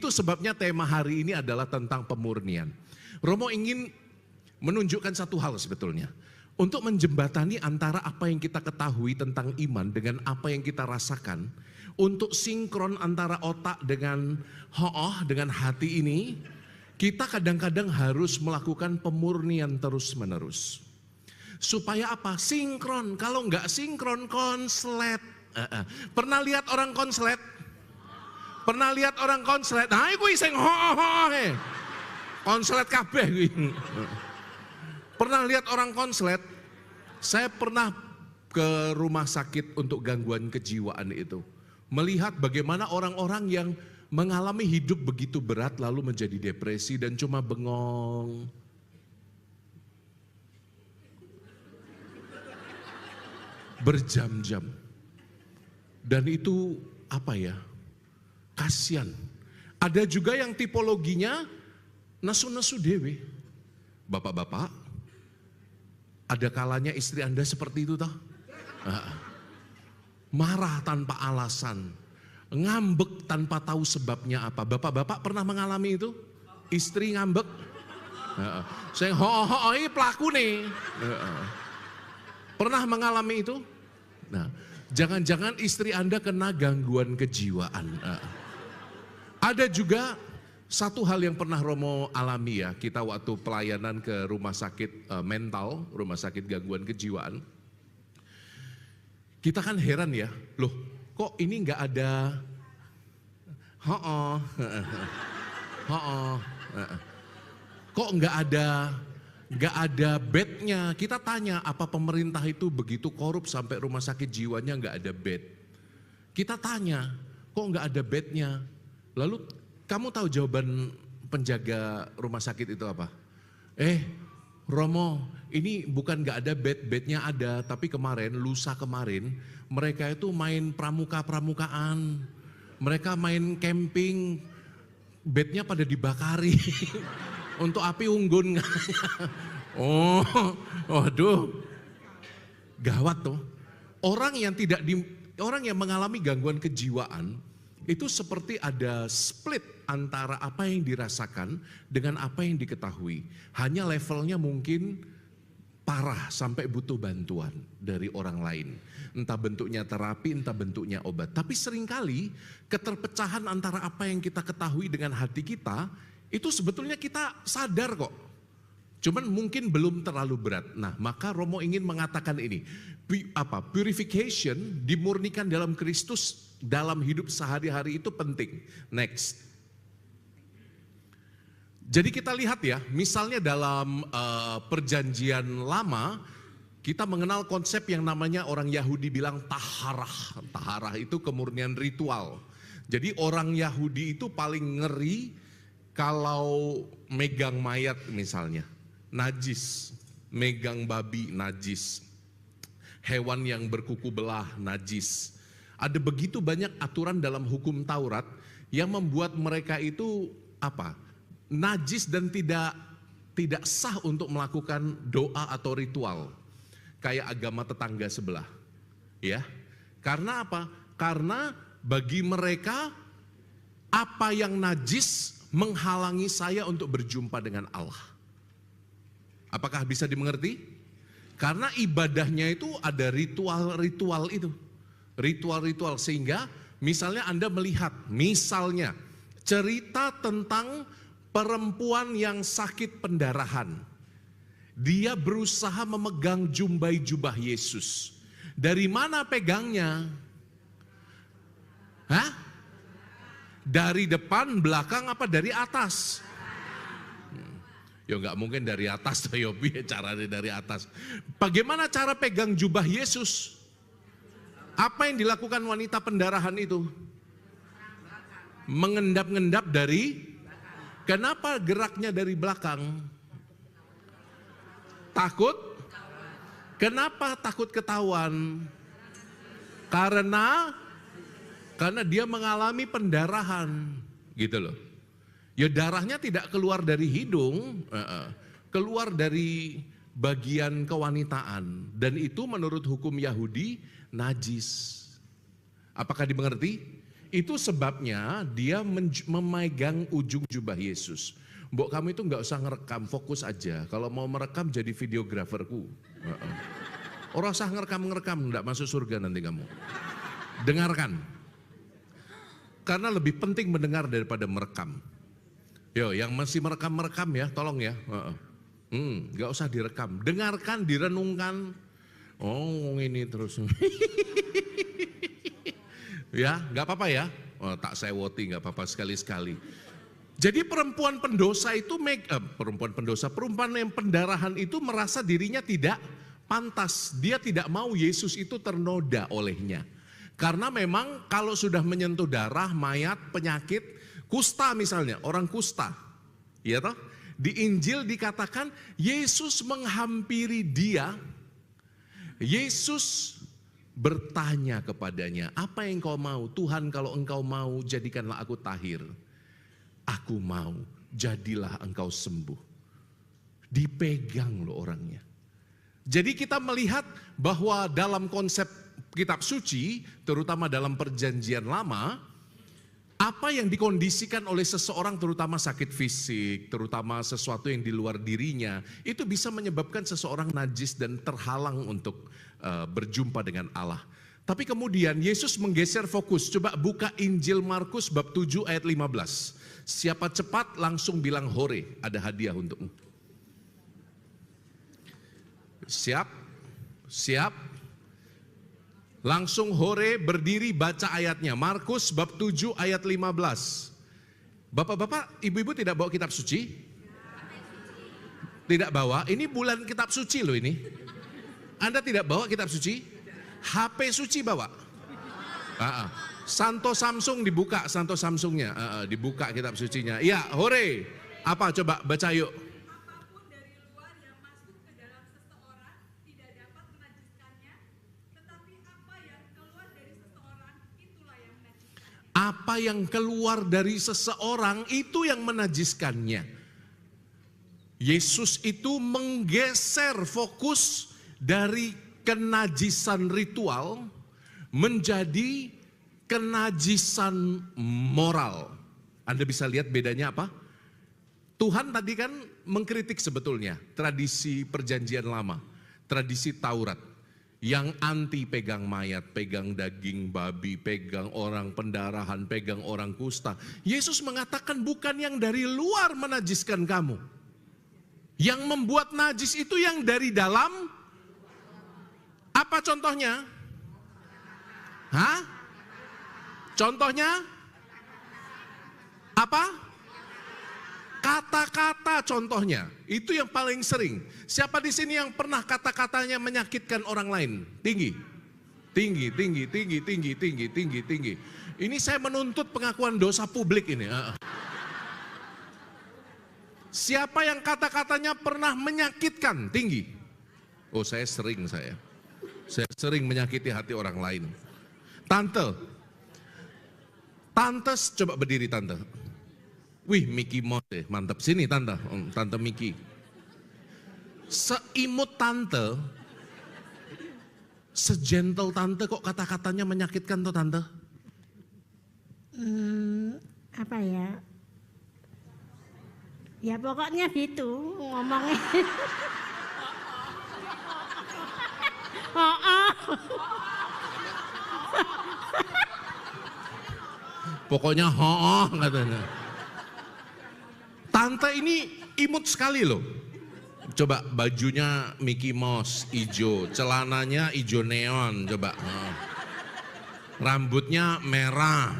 Itu sebabnya tema hari ini adalah tentang pemurnian. Romo ingin menunjukkan satu hal sebetulnya. Untuk menjembatani antara apa yang kita ketahui tentang iman dengan apa yang kita rasakan. Untuk sinkron antara otak dengan dengan hati ini. Kita kadang-kadang harus melakukan pemurnian terus-menerus. Supaya apa? Sinkron. Kalau nggak sinkron, konslet. Pernah lihat orang konslet? Pernah lihat orang konslet? Nah, itu sing konslet kabeh kuwi. Pernah lihat orang konslet? Saya pernah ke rumah sakit untuk gangguan kejiwaan itu. Melihat bagaimana orang-orang yang mengalami hidup begitu berat lalu menjadi depresi dan cuma bengong. Berjam-jam. Dan itu apa ya? Kasian. Ada juga yang tipologinya nasu-nasu dewe. Bapak-bapak, ada kalanya istri Anda seperti itu toh? Marah tanpa alasan, ngambek tanpa tahu sebabnya apa. Bapak-bapak pernah mengalami itu? Istri ngambek? Saya ini pelaku nih. Pernah mengalami itu? Nah, jangan-jangan istri Anda kena gangguan kejiwaan. Ada juga satu hal yang pernah Romo alami ya, kita waktu pelayanan ke rumah sakit mental, rumah sakit gangguan kejiwaan. Kita kan heran ya, loh kok ini nggak ada, kok nggak ada bednya. Kita tanya, apa pemerintah itu begitu korup sampai rumah sakit jiwanya nggak ada bed? Kita tanya, kok nggak ada bednya? Lalu kamu tahu jawaban penjaga rumah sakit itu apa? Romo, ini bukan nggak ada bednya ada, tapi lusa kemarin, mereka itu main pramuka-pramukaan, mereka main camping, bednya pada dibakari untuk api unggun. Waduh, gawat tuh. Orang yang mengalami gangguan kejiwaan itu seperti ada split antara apa yang dirasakan dengan apa yang diketahui. Hanya levelnya mungkin parah sampai butuh bantuan dari orang lain. Entah bentuknya terapi, entah bentuknya obat. Tapi seringkali keterpecahan antara apa yang kita ketahui dengan hati kita, itu sebetulnya kita sadar kok. Cuman mungkin belum terlalu berat. Nah, maka Romo ingin mengatakan ini. Purification, dimurnikan dalam Kristus, dalam hidup sehari-hari itu penting. Next. Jadi kita lihat ya, misalnya dalam perjanjian lama, kita mengenal konsep yang namanya orang Yahudi bilang taharah. Taharah itu kemurnian ritual. Jadi orang Yahudi itu paling ngeri kalau megang mayat misalnya. Najis, megang babi najis, hewan yang berkuku belah najis. Ada begitu banyak aturan dalam hukum Taurat yang membuat mereka itu najis dan tidak sah untuk melakukan doa atau ritual kayak agama tetangga sebelah. Ya. Karena apa? Karena bagi mereka apa yang najis menghalangi saya untuk berjumpa dengan Allah. Apakah bisa dimengerti? Karena ibadahnya itu ada ritual-ritual itu. Ritual-ritual sehingga misalnya Anda melihat, misalnya cerita tentang perempuan yang sakit pendarahan. Dia berusaha memegang jumbai jubah Yesus. Dari mana pegangnya? Dari depan, belakang, apa dari atas? Ya nggak mungkin dari atas, caranya dari atas. Bagaimana cara pegang jubah Yesus? Apa yang dilakukan wanita pendarahan itu? Mengendap-ngendap dari, kenapa geraknya dari belakang? Takut? Kenapa takut ketahuan? Karena dia mengalami pendarahan, gitu loh. Ya darahnya tidak keluar dari hidung, keluar dari bagian kewanitaan. Dan itu menurut hukum Yahudi najis. Apakah dimengerti? Itu sebabnya dia memegang ujung jubah Yesus. Mbok kamu itu nggak usah ngerekam, fokus aja. Kalau mau merekam jadi videograferku. Orang usah ngerekam, nggak masuk surga nanti kamu. Dengarkan. Karena lebih penting mendengar daripada merekam. Yo, yang masih merekam ya, tolong ya. Nggak usah direkam. Dengarkan, direnungkan. Oh, ini terus. Ya, nggak apa-apa ya. Oh, tak sewoti, nggak apa-apa sekali-sekali. Jadi perempuan yang pendarahan itu merasa dirinya tidak pantas. Dia tidak mau Yesus itu ternoda olehnya. Karena memang kalau sudah menyentuh darah, mayat, penyakit, kusta misalnya, orang kusta. Ya toh? Di Injil dikatakan Yesus menghampiri dia. Yesus bertanya kepadanya, apa yang kau mau? Tuhan, kalau engkau mau, jadikanlah aku tahir. Aku mau, jadilah engkau sembuh. Dipegang loh orangnya. Jadi kita melihat bahwa dalam konsep kitab suci, terutama dalam perjanjian lama, apa yang dikondisikan oleh seseorang, terutama sakit fisik, terutama sesuatu yang di luar dirinya, itu bisa menyebabkan seseorang najis dan terhalang untuk berjumpa dengan Allah. Tapi kemudian Yesus menggeser fokus. Coba buka Injil Markus bab 7 ayat 15. Siapa cepat langsung bilang hore, ada hadiah untukmu. Siap? Siap? Langsung hore, berdiri, baca ayatnya. Markus bab 7 ayat 15. Bapak-bapak, ibu-ibu tidak bawa kitab suci? Tidak bawa? Ini bulan kitab suci loh ini. Anda tidak bawa kitab suci? HP suci bawa? Santo Samsung dibuka, Santo Samsungnya, dibuka kitab sucinya. Iya, hore. Apa coba baca yuk. Apapun dari luar yang masuk ke dalam seseorang tidak dapat menajiskannya, tetapi apa yang keluar dari seseorang itulah yang menajiskannya. Apa yang keluar dari seseorang itu yang menajiskannya. Yesus itu menggeser fokus dari kenajisan ritual menjadi kenajisan moral. Anda bisa lihat bedanya apa? Tuhan tadi kan mengkritik sebetulnya tradisi perjanjian lama, tradisi Taurat. Yang anti pegang mayat, pegang daging babi, pegang orang pendarahan, pegang orang kusta. Yesus mengatakan bukan yang dari luar menajiskan kamu. Yang membuat najis itu yang dari dalam. Apa contohnya? Hah? Contohnya? Apa? Kata-kata contohnya. Itu yang paling sering. Siapa di sini yang pernah kata-katanya menyakitkan orang lain? Tinggi. Tinggi, tinggi, tinggi, tinggi, tinggi, tinggi, tinggi. Ini saya menuntut pengakuan dosa publik ini. Siapa yang kata-katanya pernah menyakitkan? Tinggi. Oh, saya sering. Saya sering menyakiti hati orang lain. Tante, coba berdiri tante. Wih, Mickey Mouse deh, mantap. Sini tante, tante Mickey. Seimut tante, segentle tante kok kata-katanya menyakitkan tuh tante? Apa ya? Ya pokoknya gitu ngomongnya. Pokoknya katanya. Tante ini imut sekali loh. Coba bajunya Mickey Mouse hijau, celananya hijau neon, coba. Rambutnya merah.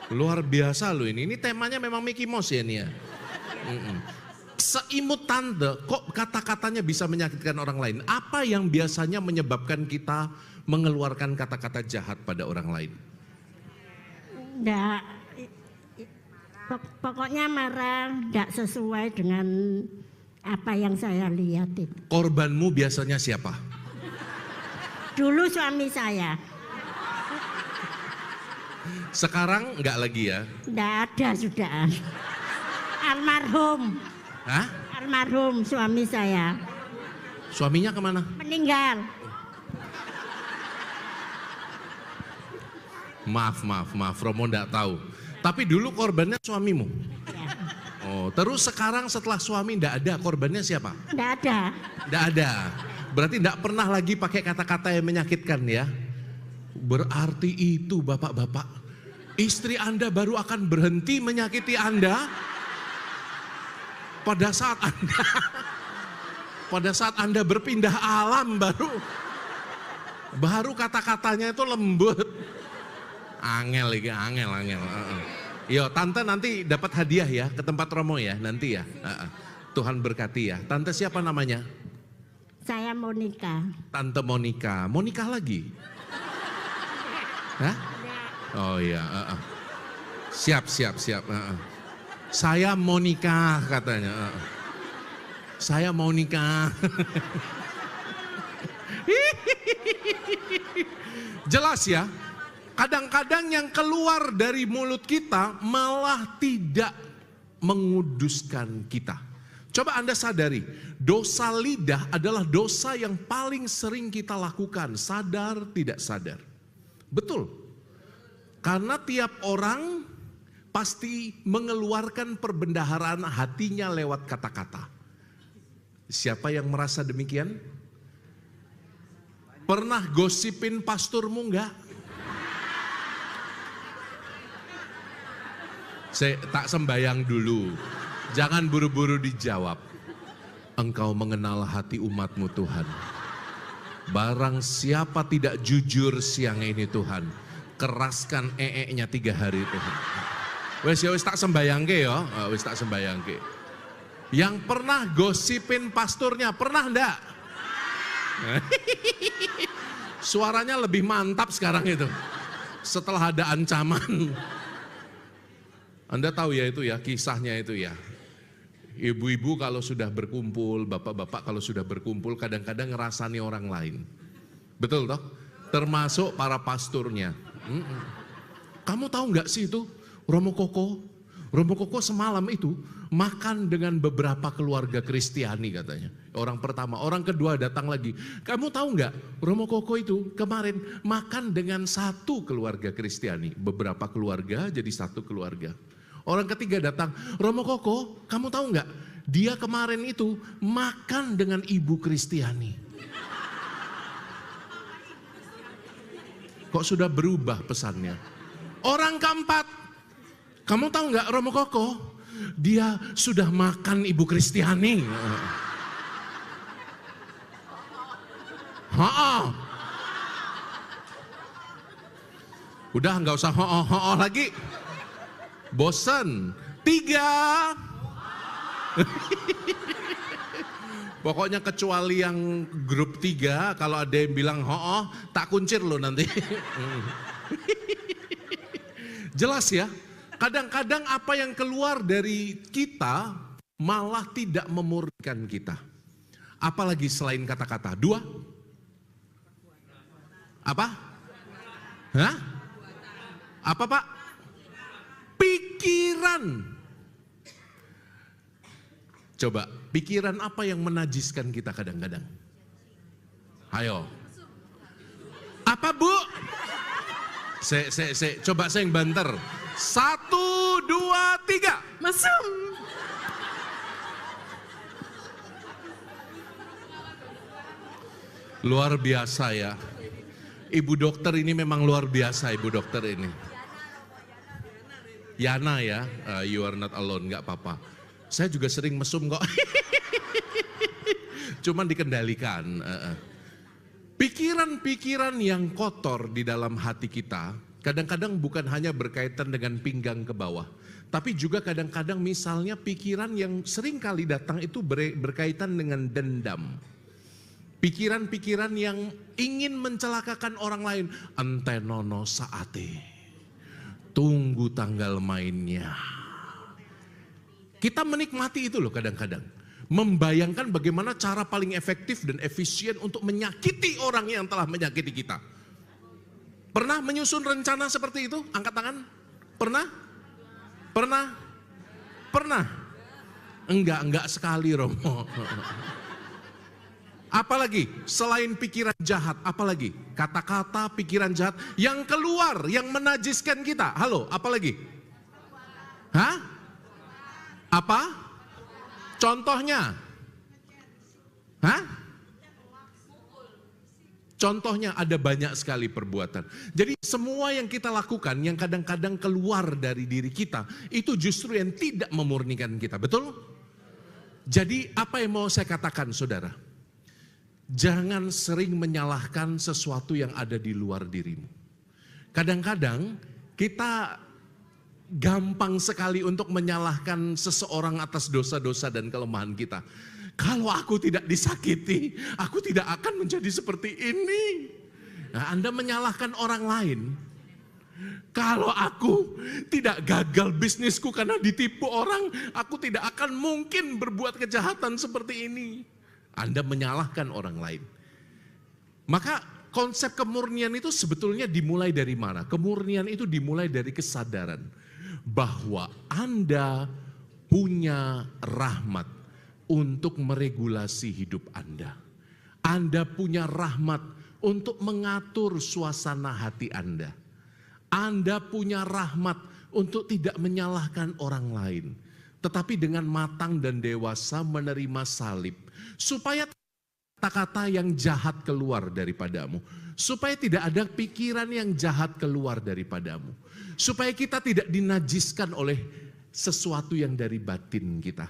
Luar biasa loh ini. Ini temanya memang Mickey Mouse ya nih ya. Seimut tante, kok kata-katanya bisa menyakitkan orang lain? Apa yang biasanya menyebabkan kita mengeluarkan kata-kata jahat pada orang lain? Enggak, pokoknya marah, enggak sesuai dengan apa yang saya lihat itu. Korbanmu biasanya siapa? Dulu suami saya. Sekarang enggak lagi ya? Enggak ada sudah. Almarhum. Hah? Almarhum suami saya. Suaminya kemana? Meninggal. Maaf, Romo enggak tahu. Tapi dulu korbannya suamimu. Oh, terus sekarang setelah suami enggak ada, korbannya siapa? Tidak ada. Enggak ada. Berarti enggak pernah lagi pakai kata-kata yang menyakitkan ya. Berarti itu bapak-bapak, istri Anda baru akan berhenti menyakiti Anda pada saat Anda berpindah alam, baru kata-katanya itu lembut. Angel. Yo, tante nanti dapat hadiah ya ke tempat Romo ya nanti ya. Tuhan berkati ya. Tante siapa namanya? Saya Monica. Tante Monica. Monica lagi? Hah? Oh iya. Siap. Saya Monica katanya. Saya Monica. Jelas ya. Kadang-kadang yang keluar dari mulut kita malah tidak menguduskan kita. Coba Anda sadari, dosa lidah adalah dosa yang paling sering kita lakukan, sadar tidak sadar. Betul. Karena tiap orang pasti mengeluarkan perbendaharaan hatinya lewat kata-kata. Siapa yang merasa demikian? Pernah gosipin pasturmu enggak? Saya tak sembayang dulu. Jangan buru-buru dijawab. Engkau mengenal hati umatmu Tuhan. Barang siapa tidak jujur siang ini Tuhan, keraskan ee-nya 3 hari Tuhan. Wes tak sembayangke ya, wes tak sembayangke. Yang pernah gosipin pasturnya, pernah enggak? Suaranya lebih mantap sekarang itu. Setelah ada ancaman. Anda tahu ya itu ya, kisahnya itu ya. Ibu-ibu kalau sudah berkumpul, bapak-bapak kalau sudah berkumpul kadang-kadang ngerasani orang lain. Betul toh? Termasuk para pasturnya. Kamu tahu nggak sih itu Romo Koko semalam itu makan dengan beberapa keluarga Kristiani katanya. Orang pertama, orang kedua datang lagi. Kamu tahu nggak Romo Koko itu kemarin makan dengan satu keluarga Kristiani. Beberapa keluarga jadi satu keluarga. Orang ketiga datang, Romo Koko, kamu tahu nggak? Dia kemarin itu makan dengan ibu Kristiani. Kok sudah berubah pesannya? Orang keempat, kamu tahu nggak Romo Koko? Dia sudah makan ibu Kristiani. Udah nggak usah ho-ho lagi. Bosan. 3. Pokoknya kecuali yang grup 3, kalau ada yang bilang ho-oh, tak kuncir lo nanti. Jelas ya, kadang-kadang apa yang keluar dari kita malah tidak memurnikan kita. Apalagi selain kata-kata. 2. Apa? Hah? Apa Pak? Pikiran. Coba, pikiran apa yang menajiskan kita kadang-kadang? Ayo. Apa Bu? Coba saya yang banter. 1, 2, 3. Mesum. Luar biasa ya. Ibu dokter ini memang luar biasa, ibu dokter ini. Yana ya, you are not alone, gak apa-apa. Saya juga sering mesum kok. Cuman dikendalikan. Pikiran-pikiran yang kotor di dalam hati kita, kadang-kadang bukan hanya berkaitan dengan pinggang ke bawah. Tapi juga kadang-kadang misalnya pikiran yang sering kali datang itu berkaitan dengan dendam. Pikiran-pikiran yang ingin mencelakakan orang lain. Antenono saate. Tunggu tanggal mainnya. Kita menikmati itu loh kadang-kadang. Membayangkan bagaimana cara paling efektif dan efisien untuk menyakiti orang yang telah menyakiti kita. Pernah menyusun rencana seperti itu? Angkat tangan. Pernah? Pernah? Pernah? Enggak sekali Romo. Apalagi selain pikiran jahat, apalagi kata-kata pikiran jahat yang keluar, yang menajiskan kita. Halo, apalagi? Hah? Apa? Contohnya? Hah? Contohnya ada banyak sekali perbuatan. Jadi semua yang kita lakukan, yang kadang-kadang keluar dari diri kita, itu justru yang tidak memurnikan kita, betul? Jadi apa yang mau saya katakan, saudara? Jangan sering menyalahkan sesuatu yang ada di luar dirimu. Kadang-kadang kita gampang sekali untuk menyalahkan seseorang atas dosa-dosa dan kelemahan kita. Kalau aku tidak disakiti, aku tidak akan menjadi seperti ini. Nah, Anda menyalahkan orang lain. Kalau aku tidak gagal bisnisku karena ditipu orang, aku tidak akan mungkin berbuat kejahatan seperti ini. Anda menyalahkan orang lain. Maka konsep kemurnian itu sebetulnya dimulai dari mana? Kemurnian itu dimulai dari kesadaran bahwa Anda punya rahmat untuk meregulasi hidup Anda. Anda punya rahmat untuk mengatur suasana hati Anda. Anda punya rahmat untuk tidak menyalahkan orang lain, tetapi dengan matang dan dewasa menerima salib, supaya kata-kata yang jahat keluar daripadamu, supaya tidak ada pikiran yang jahat keluar daripadamu, supaya kita tidak dinajiskan oleh sesuatu yang dari batin kita.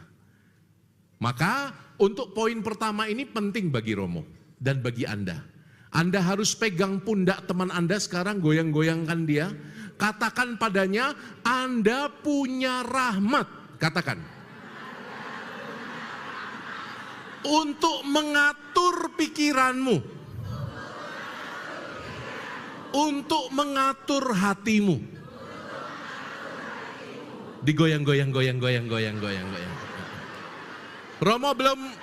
Maka untuk poin pertama ini penting bagi Romo dan bagi Anda. Anda harus pegang pundak teman Anda sekarang, goyang-goyangkan dia. Katakan padanya, Anda punya rahmat. Katakan. Untuk mengatur pikiranmu. Untuk mengatur hatimu. Digoyang-goyang. Romo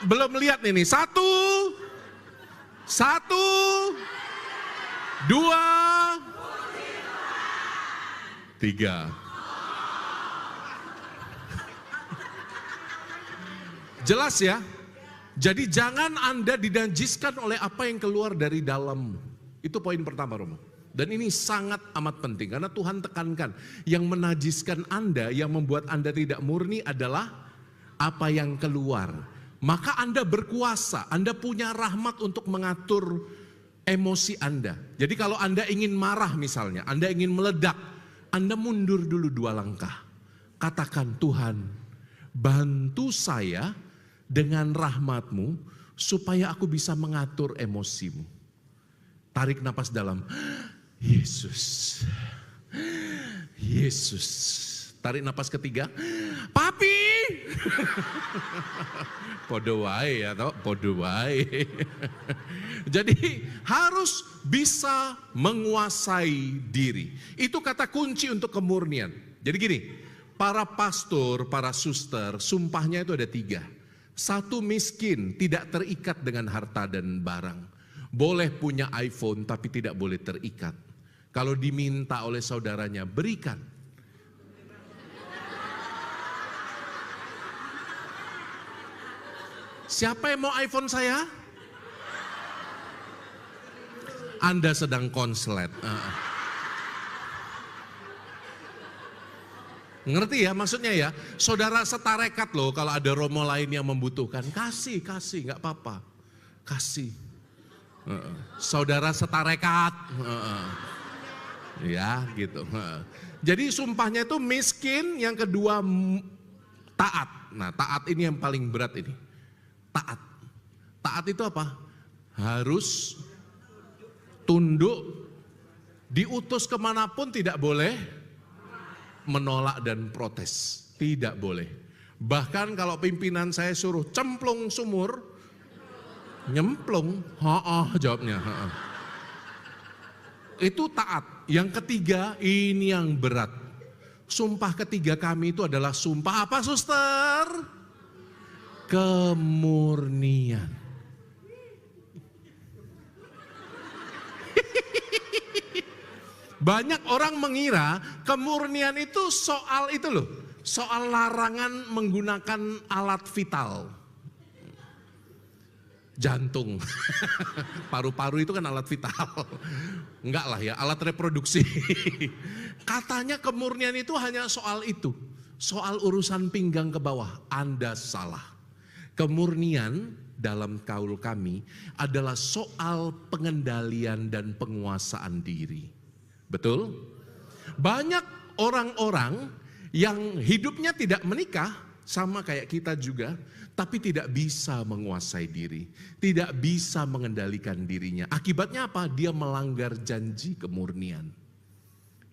belum lihat ini. Satu, dua, tiga. Jelas ya? Jadi jangan Anda dinajiskan oleh apa yang keluar dari dalam. Itu poin pertama, Romo. Dan ini sangat amat penting karena Tuhan tekankan yang menajiskan Anda, yang membuat Anda tidak murni adalah apa yang keluar. Maka Anda berkuasa, Anda punya rahmat untuk mengatur emosi Anda. Jadi kalau Anda ingin marah misalnya, Anda ingin meledak, Anda mundur dulu 2 langkah. Katakan, Tuhan, bantu saya dengan rahmat-Mu supaya aku bisa mengatur emosimu. Tarik napas dalam. Yesus. Tarik napas ketiga. Papi. Podo wae ya toh, podo wae. Jadi harus bisa menguasai diri. Itu kata kunci untuk kemurnian. Jadi gini, para pastor, para suster, sumpahnya itu ada 3. 1, miskin, tidak terikat dengan harta dan barang. Boleh punya iPhone tapi tidak boleh terikat. Kalau diminta oleh saudaranya, berikan. Siapa yang mau iPhone saya? Anda sedang konslet. Ngerti ya maksudnya ya? Saudara setarekat loh kalau ada romo lain yang membutuhkan. Kasih, gak apa-apa. Kasih. Saudara setarekat. Ya gitu. Jadi sumpahnya itu miskin, yang kedua taat. Nah taat ini yang paling berat ini. Taat. Taat itu apa? Harus tunduk, diutus kemanapun tidak boleh menolak dan protes. Tidak boleh. Bahkan kalau pimpinan saya suruh cemplung sumur, nyemplung, jawabnya. Itu taat. Yang ketiga, ini yang berat. Sumpah ketiga kami itu adalah sumpah apa, suster? Kemurnian. Banyak orang mengira kemurnian itu soal itu loh, soal larangan menggunakan alat vital. Jantung. Paru-paru itu kan alat vital. Enggak lah ya, alat reproduksi. Katanya kemurnian itu hanya soal itu. Soal urusan pinggang ke bawah. Anda salah. Kemurnian dalam kaul kami adalah soal pengendalian dan penguasaan diri. Betul? Banyak orang-orang yang hidupnya tidak menikah, sama kayak kita juga, tapi tidak bisa menguasai diri, tidak bisa mengendalikan dirinya. Akibatnya apa? Dia melanggar janji kemurnian.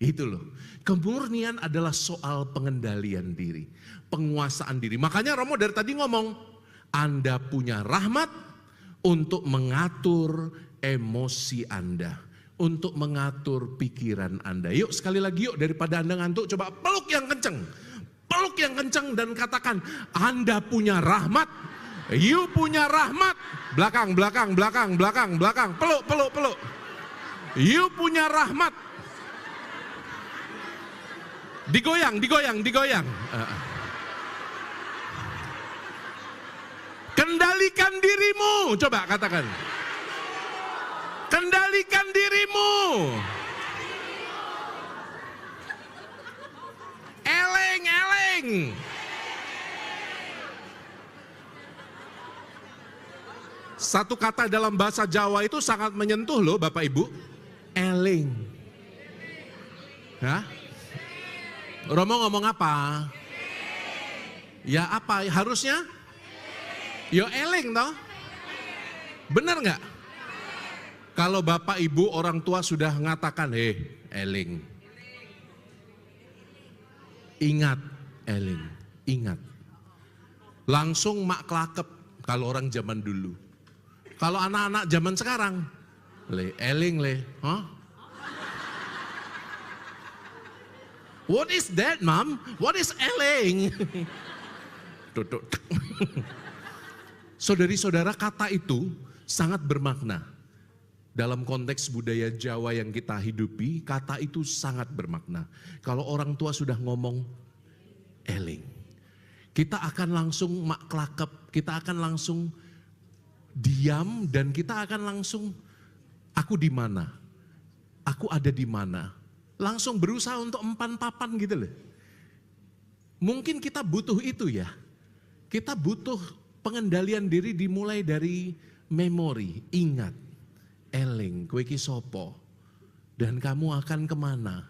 Itu loh, kemurnian adalah soal pengendalian diri, penguasaan diri. Makanya Romo dari tadi ngomong, Anda punya rahmat untuk mengatur emosi Anda, untuk mengatur pikiran Anda. Yuk sekali lagi yuk, daripada Anda ngantuk, coba peluk yang kenceng. Peluk yang kenceng dan katakan, Anda punya rahmat, you punya rahmat. Belakang, belakang, belakang, belakang, belakang. Peluk, peluk, peluk. You punya rahmat. Digoyang, digoyang, digoyang. Kendalikan dirimu, coba katakan. Kendalikan dirimu. Eleng, eleng. Satu kata dalam bahasa Jawa itu sangat menyentuh loh Bapak Ibu. Eleng. Hah? Romo ngomong apa? Ya apa harusnya? Yo eleng toh. Benar nggak? Kalau Bapak Ibu orang tua sudah mengatakan, eleng. Ingat, eling, ingat. Langsung mak kelakep kalau orang zaman dulu. Kalau anak-anak zaman sekarang, eling, huh? What is that, Mom? What is eling? Tutuk. Saudari-saudara, kata itu sangat bermakna. Dalam konteks budaya Jawa yang kita hidupi, kata itu sangat bermakna. Kalau orang tua sudah ngomong eling, kita akan langsung mak kelakep, kita akan langsung diam dan kita akan langsung aku di mana? Aku ada di mana? Langsung berusaha untuk empan papan gitu loh. Mungkin kita butuh itu ya. Kita butuh pengendalian diri dimulai dari memori, ingat. Eling, kowe iki sopo, dan kamu akan kemana?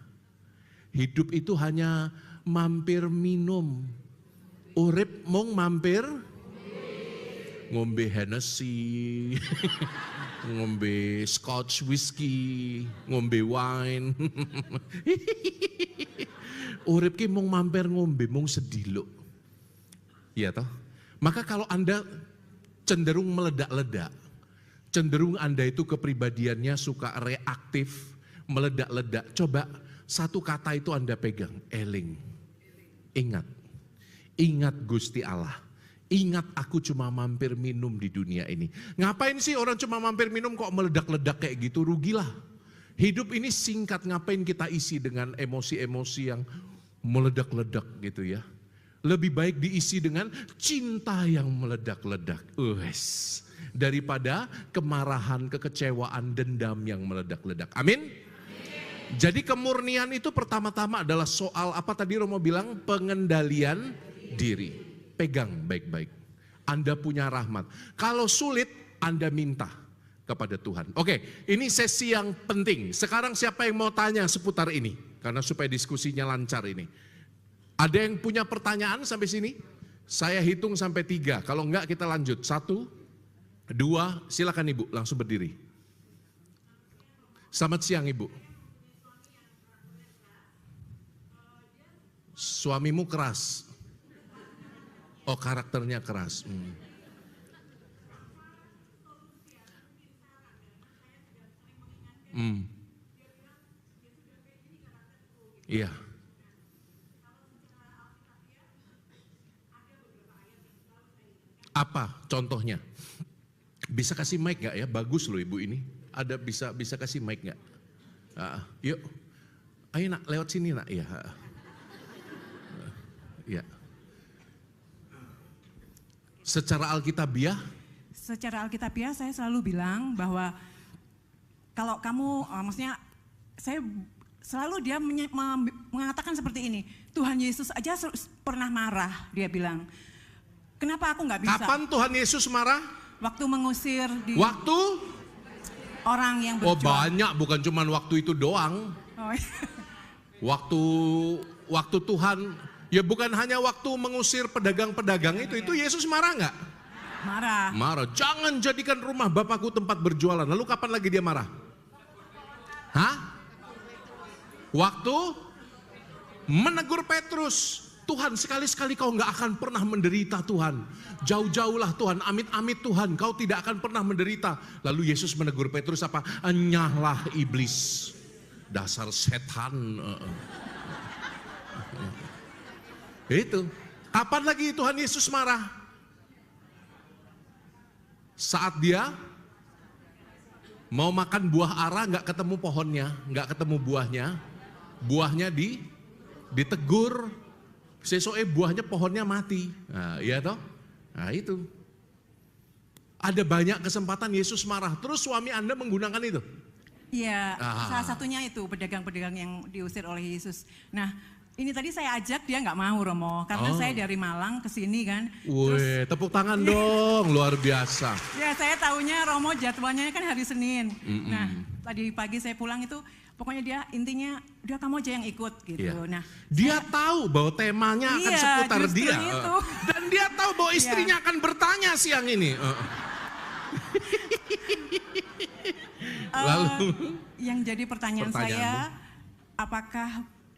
Hidup itu hanya mampir minum. Urip mung mampir ngombe Hennessy, ngombe Scotch whiskey, ngombe wine. Urip ki mung mampir ngombe, mung sediluk. Iya toh? Maka kalau Anda cenderung meledak-ledak, cenderung Anda itu kepribadiannya suka reaktif, meledak-ledak. Coba satu kata itu Anda pegang, eling. Ingat, ingat Gusti Allah. Ingat aku cuma mampir minum di dunia ini. Ngapain sih orang cuma mampir minum kok meledak-ledak kayak gitu, rugilah. Hidup ini singkat, ngapain kita isi dengan emosi-emosi yang meledak-ledak gitu ya. Lebih baik diisi dengan cinta yang meledak-ledak. Daripada kemarahan, kekecewaan, dendam yang meledak-ledak. Amin? Jadi kemurnian itu pertama-tama adalah soal apa tadi Romo bilang? Pengendalian diri. Pegang baik-baik. Anda punya rahmat. Kalau sulit, Anda minta kepada Tuhan. Oke, ini sesi yang penting. Sekarang siapa yang mau tanya seputar ini? Karena supaya diskusinya lancar ini. Ada yang punya pertanyaan sampai sini? Saya hitung sampai 3. Kalau enggak kita lanjut. 1, 2, silakan Ibu, langsung berdiri. Selamat siang Ibu. Suamimu keras. Oh, karakternya keras. Iya. Apa contohnya? Bisa kasih mic gak ya? Bagus loh Ibu ini. Ada bisa kasih mic gak? Yuk. Ayo nak, lewat sini nak. Iya. Iya. Secara alkitabiah, secara alkitabiah saya selalu bilang bahwa kalau kamu, maksudnya saya selalu dia mengatakan seperti ini, Tuhan Yesus aja pernah marah, dia bilang. Kenapa aku nggak bisa? Kapan Tuhan Yesus marah? Waktu mengusir di Waktu? orang yang Oh berjuang. banyak, bukan cuma waktu itu doang. Oh, iya. Waktu Tuhan, ya bukan hanya waktu mengusir pedagang-pedagang itu Yesus marah nggak? Marah. Marah. Jangan jadikan rumah Bapakku tempat berjualan. Lalu kapan lagi dia marah? Hah? Waktu menegur Petrus. Tuhan, sekali-sekali kau nggak akan pernah menderita Tuhan. Jauh-jauhlah Tuhan, amit-amit Tuhan, kau tidak akan pernah menderita. Lalu Yesus menegur Petrus apa? Enyahlah iblis, dasar setan. Itu. Kapan lagi Tuhan Yesus marah? Saat dia mau makan buah ara, nggak ketemu pohonnya, nggak ketemu buahnya ditegur. Sesuai buahnya pohonnya mati. Nah, iya toh? Nah, itu. Ada banyak kesempatan Yesus marah. Terus suami Anda menggunakan itu. Iya, salah satunya itu pedagang-pedagang yang diusir oleh Yesus. Nah, ini tadi saya ajak dia nggak mau Romo, karena saya dari Malang ke sini kan. Wih, tepuk tangan dong, luar biasa. Ya, saya taunya Romo jadwalnya kan hari Senin. Nah, tadi pagi saya pulang itu pokoknya dia intinya udah kamu aja yang ikut gitu. Iya. Nah, Dia tahu bahwa temanya akan seputar justru dia. itu. Dan dia tahu bahwa istrinya akan bertanya siang ini. Lalu yang jadi pertanyaan saya, Pertanyaanmu? apakah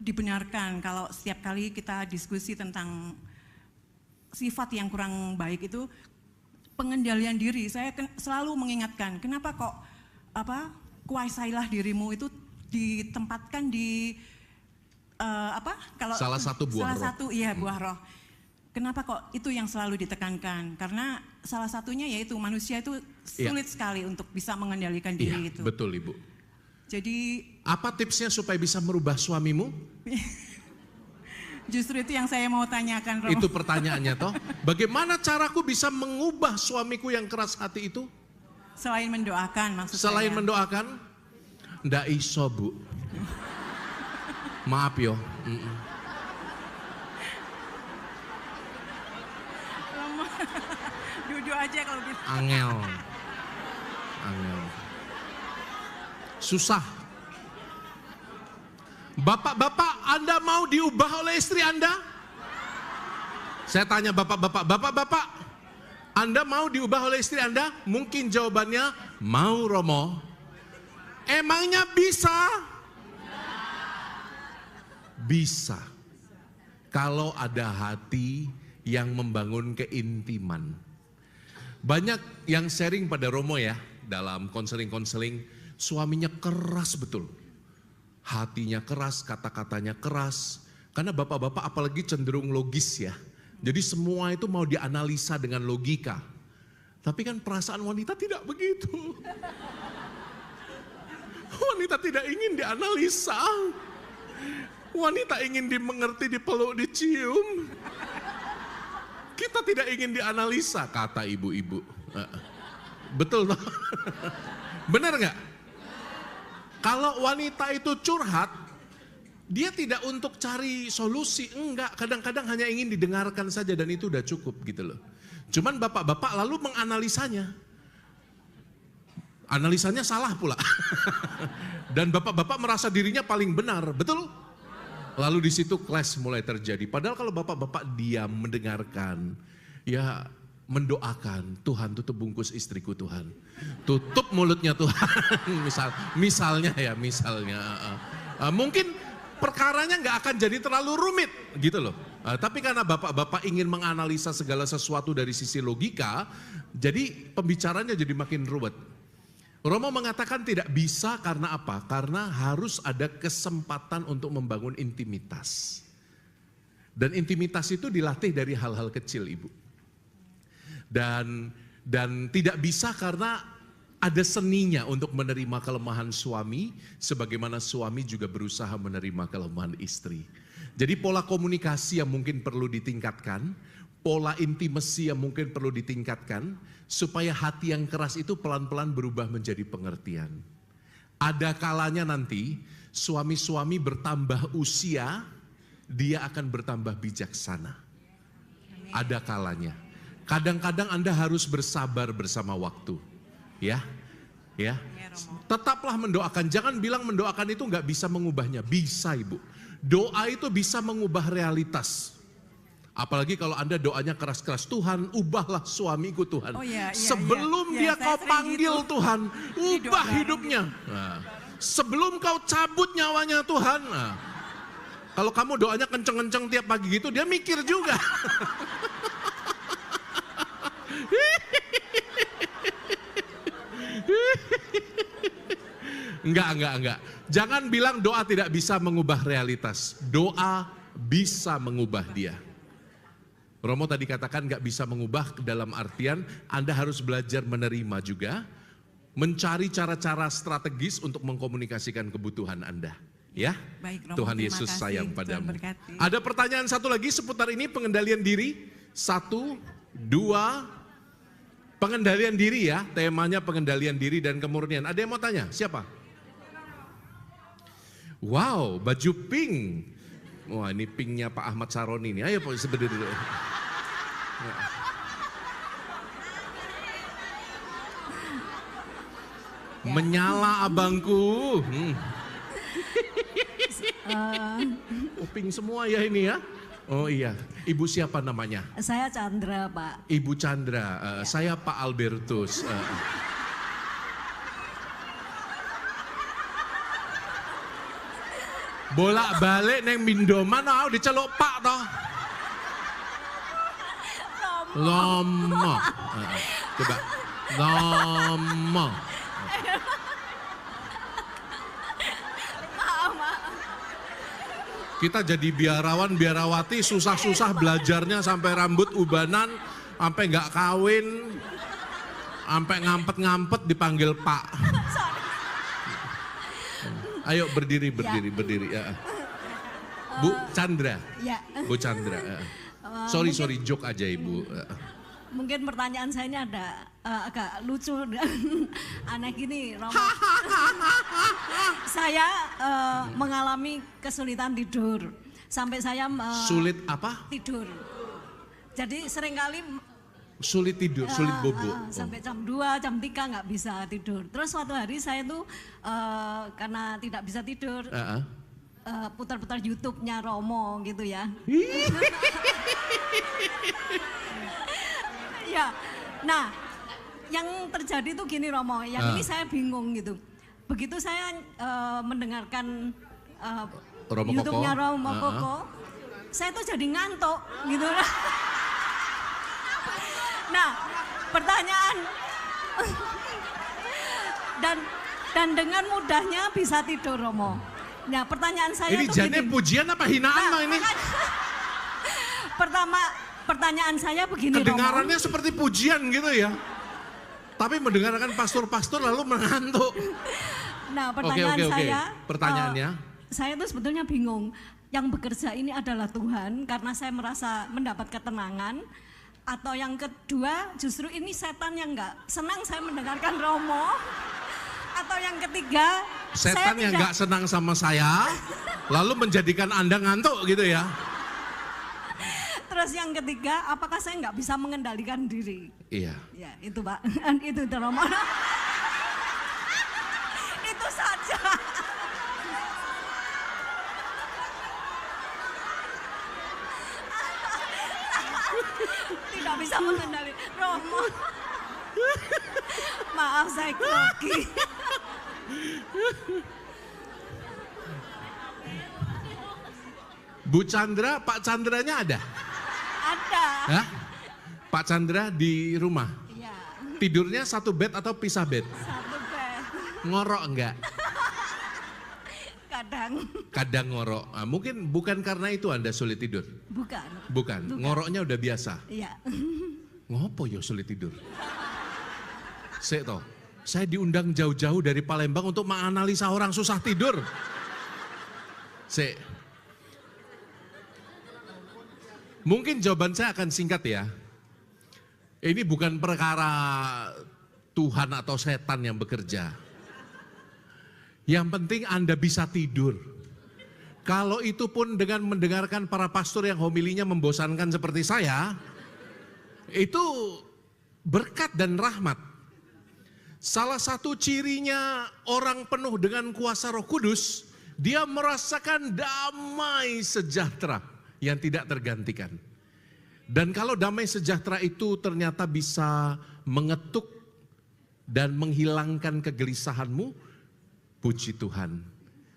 dibenarkan kalau setiap kali kita diskusi tentang sifat yang kurang baik itu pengendalian diri, saya selalu mengingatkan, kenapa kok kuasailah dirimu itu ditempatkan di kalau Salah satu buah roh. buah roh. Kenapa kok itu yang selalu ditekankan? Karena salah satunya yaitu manusia itu sulit sekali untuk bisa mengendalikan diri iya, itu. betul Ibu. Jadi Apa tipsnya supaya bisa merubah suamimu? justru itu yang saya mau tanyakan, Romo. Itu pertanyaannya toh. Bagaimana caraku bisa mengubah suamiku yang keras hati itu? Selain mendoakan maksud Selain saya. mendoakan? Ndak iso Bu. Maaf yo. Romo, duduk aja kalau gitu. Angel. Susah. Bapak-bapak, Anda mau diubah oleh istri Anda? Saya tanya bapak-bapak, Anda mau diubah oleh istri Anda? Mungkin jawabannya, mau Romo. Emangnya bisa? Bisa. Kalau ada hati yang membangun keintiman. Banyak yang sharing pada Romo ya, dalam konseling-konseling, suaminya keras betul. Hatinya keras, kata-katanya keras. Karena bapak-bapak apalagi cenderung logis ya. Jadi semua itu mau dianalisa dengan logika. Tapi kan perasaan wanita tidak begitu. Wanita tidak ingin dianalisa. Wanita ingin dimengerti, dipeluk, dicium. Kita tidak ingin dianalisa, kata ibu-ibu. Betul toh? Benar nggak? Kalau wanita itu curhat, dia tidak untuk cari solusi, enggak. Kadang-kadang hanya ingin didengarkan saja dan itu udah cukup gitu loh. Cuman bapak-bapak lalu menganalisanya. Analisanya salah pula. Dan bapak-bapak merasa dirinya paling benar, betul? Lalu di situ clash mulai terjadi. Padahal kalau bapak-bapak diam mendengarkan, ya mendoakan, Tuhan tutup bungkus istriku Tuhan. Tutup mulutnya Tuhan. Misalnya. Mungkin perkaranya nggak akan jadi terlalu rumit gitu loh. Tapi karena bapak-bapak ingin menganalisa segala sesuatu dari sisi logika, jadi pembicaranya jadi makin ruwet. Romo mengatakan tidak bisa karena apa? Karena harus ada kesempatan untuk membangun intimitas. Dan intimitas itu dilatih dari hal-hal kecil Ibu. Dan tidak bisa karena ada seninya untuk menerima kelemahan suami, sebagaimana suami juga berusaha menerima kelemahan istri. Jadi pola komunikasi yang mungkin perlu ditingkatkan, pola intimasi yang mungkin perlu ditingkatkan supaya hati yang keras itu pelan-pelan berubah menjadi pengertian. Ada kalanya nanti suami-suami bertambah usia, dia akan bertambah bijaksana. Ada kalanya. Kadang-kadang Anda harus bersabar bersama waktu. Ya. Tetaplah mendoakan, jangan bilang mendoakan itu nggak bisa mengubahnya. Bisa, Ibu. Doa itu bisa mengubah realitas. Apalagi kalau Anda doanya keras-keras, Tuhan ubahlah suamiku Tuhan. Sebelum dia kau panggil gitu. Tuhan, ubah hidupnya. Nah, sebelum kau cabut nyawanya Tuhan. Nah, kalau kamu doanya kenceng-kenceng tiap pagi gitu, dia mikir juga. Enggak. Jangan bilang doa tidak bisa mengubah realitas. Doa bisa mengubah dia. Romo tadi katakan enggak bisa mengubah dalam artian Anda harus belajar menerima juga. Mencari cara-cara strategis untuk mengkomunikasikan kebutuhan Anda. Ya, Baik, Romo, Tuhan terima Yesus kasih, sayang Tuhan padamu. berkati. Ada pertanyaan satu lagi seputar ini, pengendalian diri. 1, 2, pengendalian diri ya. Temanya pengendalian diri dan kemurnian. Ada yang mau tanya? Siapa? Wow, baju pink. Wah, ini pinknya Pak Ahmad Saroni ini. Ayo Pak, berdiri dulu. Menyala abangku. Oh, pink semua ya ini ya. Oh iya, Ibu siapa namanya? Saya Chandra, Pak. Ibu Chandra, saya Pak Albertus. Bolak-balik neng Mindoman, diceluk Pak toh. Lomo. Coba. Lomo. Kita jadi biarawan, biarawati, susah-susah belajarnya sampai rambut ubanan, sampai nggak kawin, sampai ngampet-ngampet dipanggil Pak. Ayo berdiri. Ya. Bu Chandra. Ya. Bu Chandra. Sorry, joke aja Ibu. Mungkin pertanyaan saya ini ada agak lucu dan aneh gini, Romo. Saya mengalami kesulitan tidur. Sampai saya Sulit apa? tidur. Jadi seringkali Sulit tidur, sulit bobo. sampai jam 2, jam 3 nggak bisa tidur. Terus suatu hari saya tuh karena tidak bisa tidur, putar-putar YouTube-nya Romo gitu ya. Ya, nah yang terjadi tuh gini Romo, yang ini saya bingung gitu. Begitu saya mendengarkan Romo YouTube-nya Koko. Romo Koko, saya tuh jadi ngantuk gitu. Nah, pertanyaan dan dengan mudahnya bisa tidur Romo. Nah, pertanyaan saya Ini tuh jadinya gini. pujian apa hinaan mah ini? Pertanyaan saya begini Kedengarannya Romo. seperti pujian gitu ya. Tapi mendengarkan pastor-pastor lalu mengantuk. Nah, pertanyaan Oke. saya, Pertanyaannya? Saya tuh sebetulnya bingung. Yang bekerja ini adalah Tuhan karena saya merasa mendapat ketenangan. Atau yang kedua, justru ini setan yang enggak senang saya mendengarkan Romo. Atau yang ketiga, Setan yang tidak, gak senang sama saya, lalu menjadikan Anda ngantuk gitu ya. terus yang ketiga, apakah saya nggak bisa mengendalikan diri? Iya. Ya, itu Pak. Itu Romo. Itu saja. Tidak bisa mengendalikan Romo. Maaf saya grogi. Bu Chandra, Pak Chandranya ada? Ada. Hah? Pak Chandra di rumah? Iya. Tidurnya satu bed atau pisah bed? Satu bed. Ngorok enggak? Kadang. Kadang ngorok. Ah, mungkin bukan karena itu Anda sulit tidur? Bukan. Ngoroknya udah biasa? Iya. Ngopo yo sulit tidur? Saya diundang jauh-jauh dari Palembang untuk menganalisa orang susah tidur. Mungkin jawaban saya akan singkat ya. Ini bukan perkara Tuhan atau setan yang bekerja. Yang penting Anda bisa tidur. Kalau itu pun dengan mendengarkan para pastor yang homilinya membosankan seperti saya, itu berkat dan rahmat. Salah satu cirinya orang penuh dengan kuasa Roh Kudus, dia merasakan damai sejahtera yang tidak tergantikan. Dan kalau damai sejahtera itu ternyata bisa mengetuk dan menghilangkan kegelisahanmu, puji Tuhan,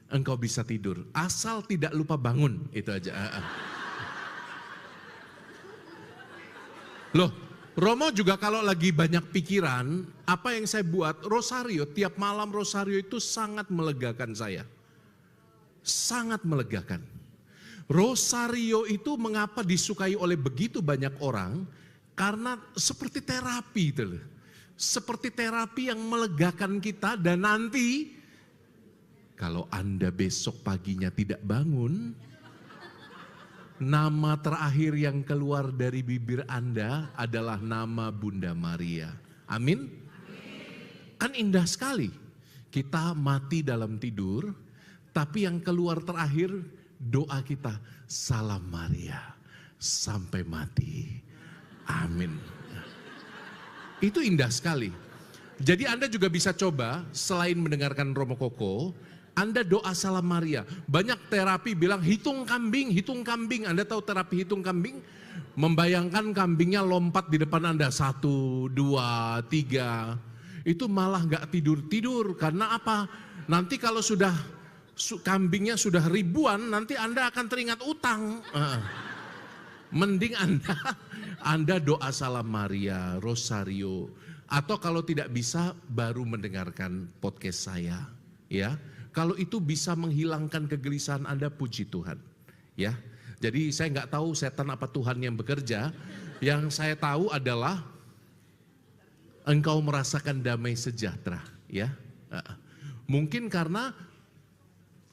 engkau bisa tidur. Asal tidak lupa bangun, itu aja. Loh, Romo juga kalau lagi banyak pikiran, apa yang saya buat, rosario, tiap malam rosario itu sangat melegakan saya. Sangat melegakan. Rosario itu mengapa disukai oleh begitu banyak orang? Karena seperti terapi itu loh. Seperti terapi yang melegakan kita dan nanti kalau Anda besok paginya tidak bangun, nama terakhir yang keluar dari bibir Anda adalah nama Bunda Maria. Amin? Kan indah sekali. Kita mati dalam tidur, tapi yang keluar terakhir doa kita, Salam Maria, sampai mati. Amin. Itu indah sekali. Jadi Anda juga bisa coba, selain mendengarkan Romo Koko, Anda doa Salam Maria. Banyak terapi bilang hitung kambing, hitung kambing. Anda tahu terapi hitung kambing? Membayangkan kambingnya lompat di depan Anda. 1, 2, 3. Itu malah gak tidur-tidur. Karena apa? Nanti kalau sudah kambingnya sudah ribuan, nanti Anda akan teringat utang. Mending Anda doa Salam Maria, rosario. Atau kalau tidak bisa, baru mendengarkan podcast saya. Ya. Kalau itu bisa menghilangkan kegelisahan Anda, puji Tuhan. Ya, jadi saya nggak tahu setan apa Tuhan yang bekerja. Yang saya tahu adalah engkau merasakan damai sejahtera. Ya, mungkin karena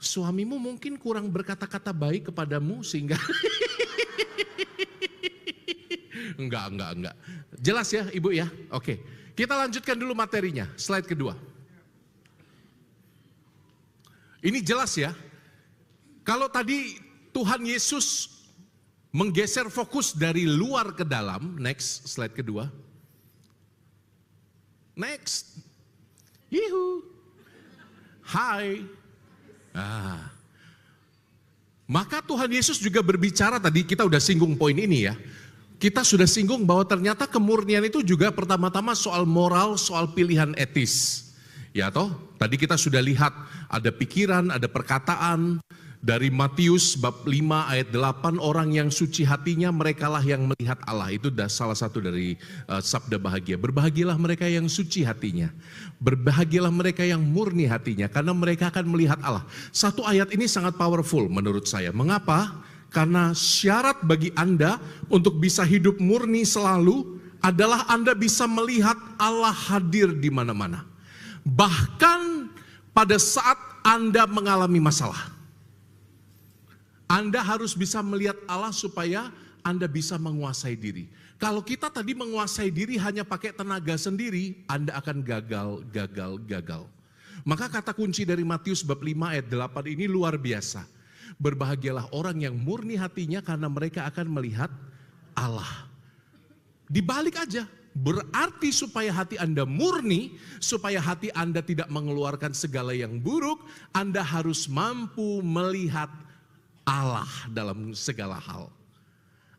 suamimu mungkin kurang berkata-kata baik kepadamu sehingga enggak. Jelas ya Ibu ya? Oke, kita lanjutkan dulu materinya. Slide kedua. Ini jelas ya, kalau tadi Tuhan Yesus menggeser fokus dari luar ke dalam, next slide kedua. Next, yuhu, hai. Maka Tuhan Yesus juga berbicara tadi, kita udah singgung poin ini ya. Kita sudah singgung bahwa ternyata kemurnian itu juga pertama-tama soal moral, soal pilihan etis. Ya toh, tadi kita sudah lihat ada pikiran, ada perkataan dari Matius bab 5 ayat 8, orang yang suci hatinya merekalah yang melihat Allah. Itu salah satu dari sabda bahagia. Berbahagialah mereka yang suci hatinya. Berbahagialah mereka yang murni hatinya karena mereka akan melihat Allah. Satu ayat ini sangat powerful menurut saya. Mengapa? Karena syarat bagi Anda untuk bisa hidup murni selalu adalah Anda bisa melihat Allah hadir di mana-mana. Bahkan pada saat Anda mengalami masalah, Anda harus bisa melihat Allah supaya Anda bisa menguasai diri. Kalau kita tadi menguasai diri hanya pakai tenaga sendiri, Anda akan gagal. Maka kata kunci dari Matius bab 5 ayat 8 ini luar biasa. Berbahagialah orang yang murni hatinya karena mereka akan melihat Allah. Dibalik aja. Berarti supaya hati Anda murni, supaya hati Anda tidak mengeluarkan segala yang buruk, Anda harus mampu melihat Allah dalam segala hal.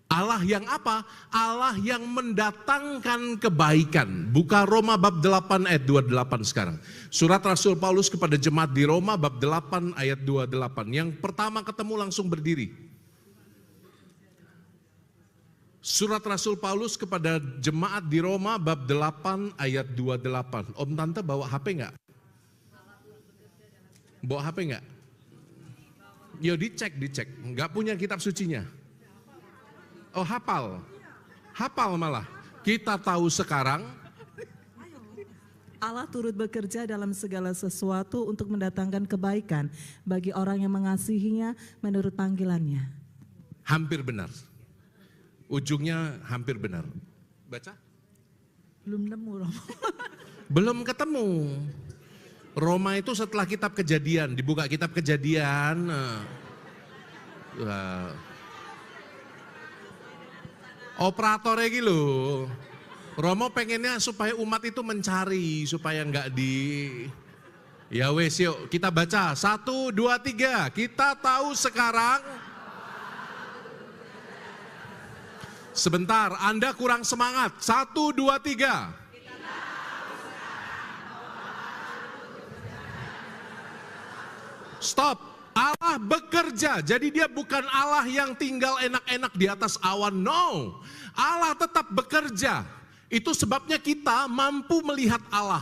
Allah yang apa? Allah yang mendatangkan kebaikan. Buka Roma bab 8 ayat 28 sekarang. Surat Rasul Paulus kepada jemaat di Roma bab 8 ayat 28. Yang pertama ketemu langsung berdiri. Surat Rasul Paulus kepada jemaat di Roma bab 8 ayat 28. Om Tante bawa HP enggak? Bawa HP enggak? Yo dicek. Enggak punya kitab sucinya. Oh hafal. Hafal malah. Kita tahu sekarang Allah turut bekerja dalam segala sesuatu untuk mendatangkan kebaikan bagi orang yang mengasihinya menurut panggilannya. hampir benar. Ujungnya hampir benar. Baca. Belum nemu Romo. Belum ketemu. Roma itu setelah kitab Kejadian, dibuka kitab Kejadian. Operatornya gitu. Romo pengennya supaya umat itu mencari, supaya nggak di... Ya wes yuk kita baca, 1, 2, 3. Kita tahu sekarang. Sebentar, Anda kurang semangat. 1, 2, 3. Stop. Allah bekerja. Jadi dia bukan Allah yang tinggal enak-enak di atas awan. No. Allah tetap bekerja. Itu sebabnya kita mampu melihat Allah.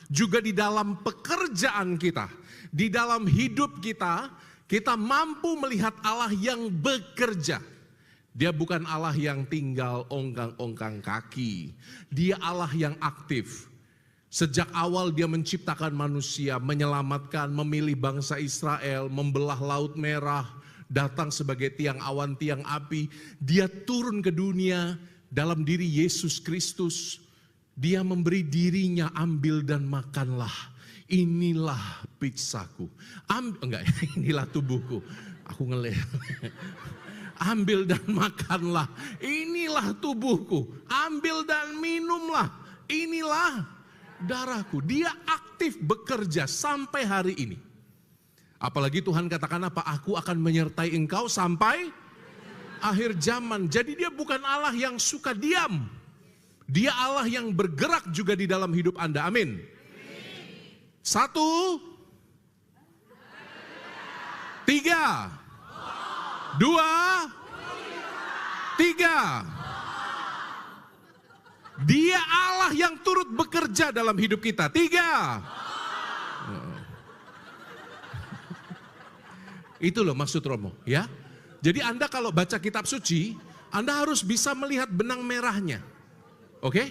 Juga di dalam pekerjaan kita. Di dalam hidup kita. Kita mampu melihat Allah yang bekerja. Dia bukan Allah yang tinggal ongkang-ongkang kaki. Dia Allah yang aktif. Sejak awal dia menciptakan manusia, menyelamatkan, memilih bangsa Israel, membelah Laut Merah, datang sebagai tiang awan, tiang api. Dia turun ke dunia dalam diri Yesus Kristus. Dia memberi dirinya, ambil dan makanlah. Inilah pizzaku. Inilah tubuhku. Aku ngelih. Ambil dan makanlah. Inilah tubuhku. Ambil dan minumlah. Inilah darahku. Dia aktif bekerja sampai hari ini. Apalagi Tuhan katakan apa? Aku akan menyertai engkau sampai akhir zaman. Jadi dia bukan Allah yang suka diam. Dia Allah yang bergerak juga di dalam hidup Anda. Amin. 1, 3, 2, 3. Dia Allah yang turut bekerja dalam hidup kita. 3. Itu loh maksud Romo, ya. Jadi Anda kalau baca kitab suci, Anda harus bisa melihat benang merahnya. Oke?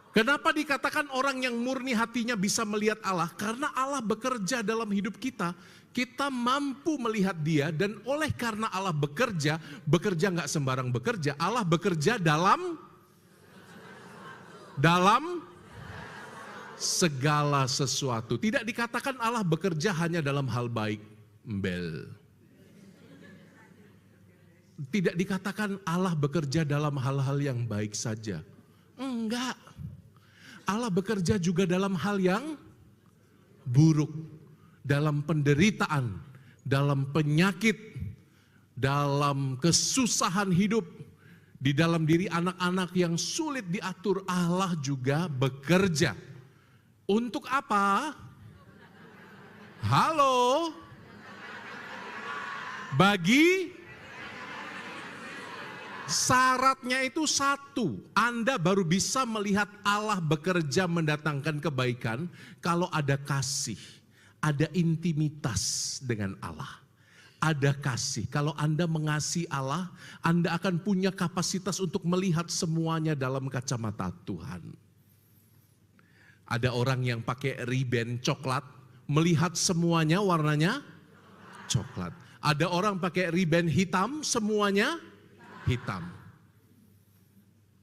Kenapa dikatakan orang yang murni hatinya bisa melihat Allah? Karena Allah bekerja dalam hidup kita. Kita mampu melihat dia dan oleh karena Allah bekerja nggak sembarang bekerja. Allah bekerja dalam segala sesuatu. Tidak dikatakan Allah bekerja hanya dalam hal baik. Tidak dikatakan Allah bekerja dalam hal-hal yang baik saja. Enggak. Allah bekerja juga dalam hal yang buruk. Dalam penderitaan, dalam penyakit, dalam kesusahan hidup. Di dalam diri anak-anak yang sulit diatur, Allah juga bekerja. Untuk apa? Halo? Bagi syaratnya itu satu. Anda baru bisa melihat Allah bekerja mendatangkan kebaikan kalau ada kasih, ada intimitas dengan Allah. Ada kasih. Kalau Anda mengasihi Allah, Anda akan punya kapasitas untuk melihat semuanya dalam kacamata Tuhan. Ada orang yang pakai ribbon coklat, melihat semuanya warnanya coklat. Ada orang pakai ribbon hitam, semuanya hitam.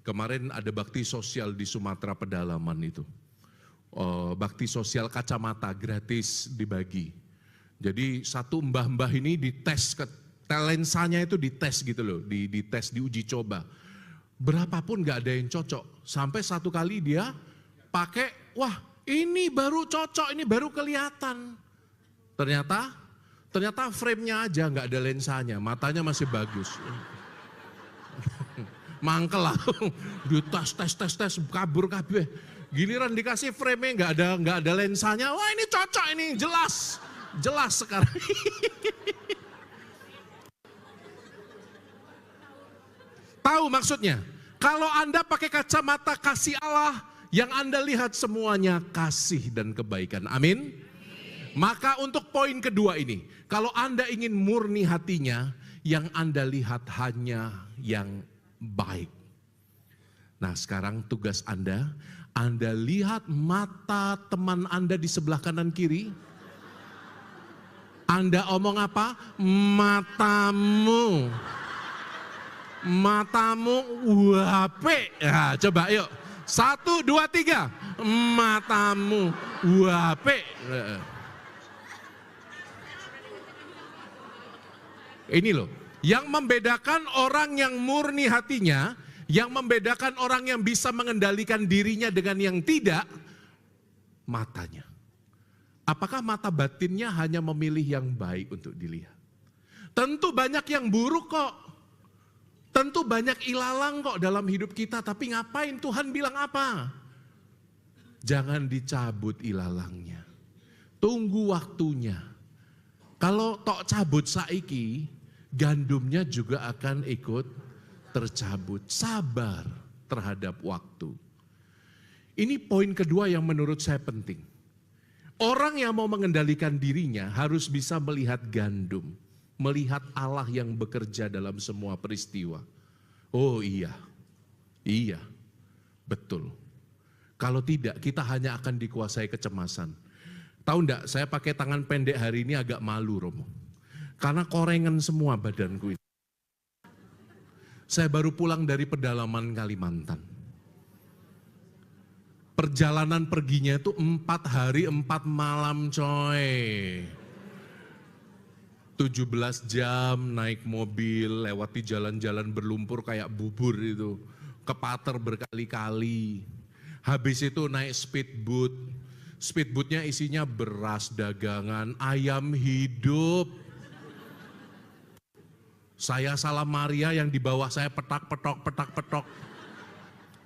Kemarin ada bakti sosial di Sumatera Pedalaman itu. Bakti sosial kacamata gratis dibagi. Jadi satu mbah-mbah ini dites, lensanya itu dites gitu loh, dites, diuji coba. Berapapun gak ada yang cocok. Sampai satu kali dia pakai, wah ini baru cocok, ini baru kelihatan. Ternyata frame-nya aja gak ada lensanya, matanya masih bagus. Mangkel lah, tes, kabur kabeh. Giliran dikasih frame-nya gak ada lensanya, wah ini cocok, ini jelas sekarang. Tahu maksudnya? Kalau Anda pakai kacamata kasih Allah, yang Anda lihat semuanya kasih dan kebaikan. Amin. Maka untuk poin kedua ini, kalau Anda ingin murni hatinya, yang Anda lihat hanya yang baik. Nah sekarang tugas Anda lihat mata teman Anda di sebelah kanan kiri. Anda omong apa? Matamu. Matamu wape. Nah, coba yuk. 1, 2, 3. Matamu wape. Ini loh, yang membedakan orang yang murni hatinya, yang membedakan orang yang bisa mengendalikan dirinya dengan yang tidak, matanya. Apakah mata batinnya hanya memilih yang baik untuk dilihat? Tentu banyak yang buruk kok. Tentu banyak ilalang kok dalam hidup kita, tapi ngapain Tuhan bilang apa? Jangan dicabut ilalangnya. Tunggu waktunya. Kalau tok cabut saiki, gandumnya juga akan ikut tercabut. Sabar terhadap waktu. Ini poin kedua yang menurut saya penting. Orang yang mau mengendalikan dirinya harus bisa melihat gandum. Melihat Allah yang bekerja dalam semua peristiwa. Oh iya, iya, betul. Kalau tidak, kita hanya akan dikuasai kecemasan. Tahu enggak, saya pakai tangan pendek hari ini agak malu, Romo. Karena korengan semua badanku ini. Saya baru pulang dari pedalaman Kalimantan. Perjalanan perginya itu 4 hari 4 malam coy. 17 jam naik mobil, lewati jalan-jalan berlumpur kayak bubur itu. Kepater berkali-kali. Habis itu naik speedboat. Speedboatnya isinya beras dagangan, ayam hidup. Saya salam Maria yang di bawah saya petak-petok.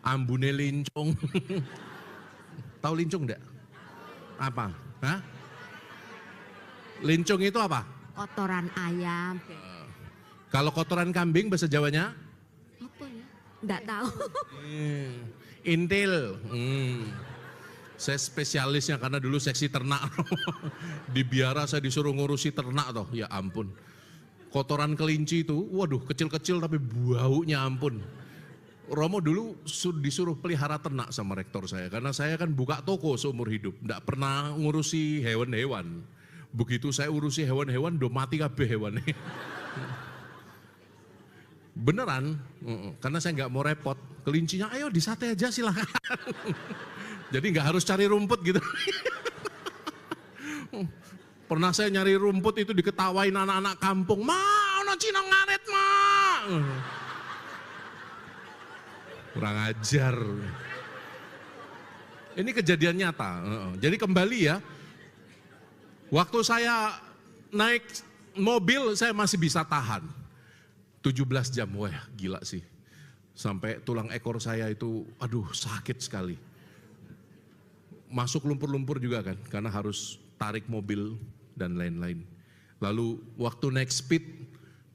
Ambune lincung. Tahu lincung enggak? Apa? Hah? Lincung itu apa? Kotoran ayam. Kalau kotoran kambing bahasa Jawanya? Apa ya? Enggak tahu. Intil. Saya spesialisnya karena dulu seksi ternak. Di biara saya disuruh ngurusi ternak toh, ya ampun. Kotoran kelinci itu, waduh kecil-kecil tapi baunya ampun. Romo dulu disuruh pelihara ternak sama rektor saya. Karena saya kan buka toko seumur hidup. Enggak pernah ngurusi hewan-hewan. Begitu saya urusi hewan-hewan, udah mati kabeh hewan. Beneran, karena saya nggak mau repot. Kelincinya, ayo disate aja silahkan. Jadi nggak harus cari rumput gitu. Pernah saya nyari rumput itu diketawain anak-anak kampung. Ma, ono Cina ngaret ma. Kurang ajar. Ini kejadian nyata. Jadi kembali ya. Waktu saya naik mobil saya masih bisa tahan. 17 jam, wah gila sih. Sampai tulang ekor saya itu, aduh sakit sekali. Masuk lumpur-lumpur juga kan, karena harus tarik mobil dan lain-lain. Lalu waktu naik speed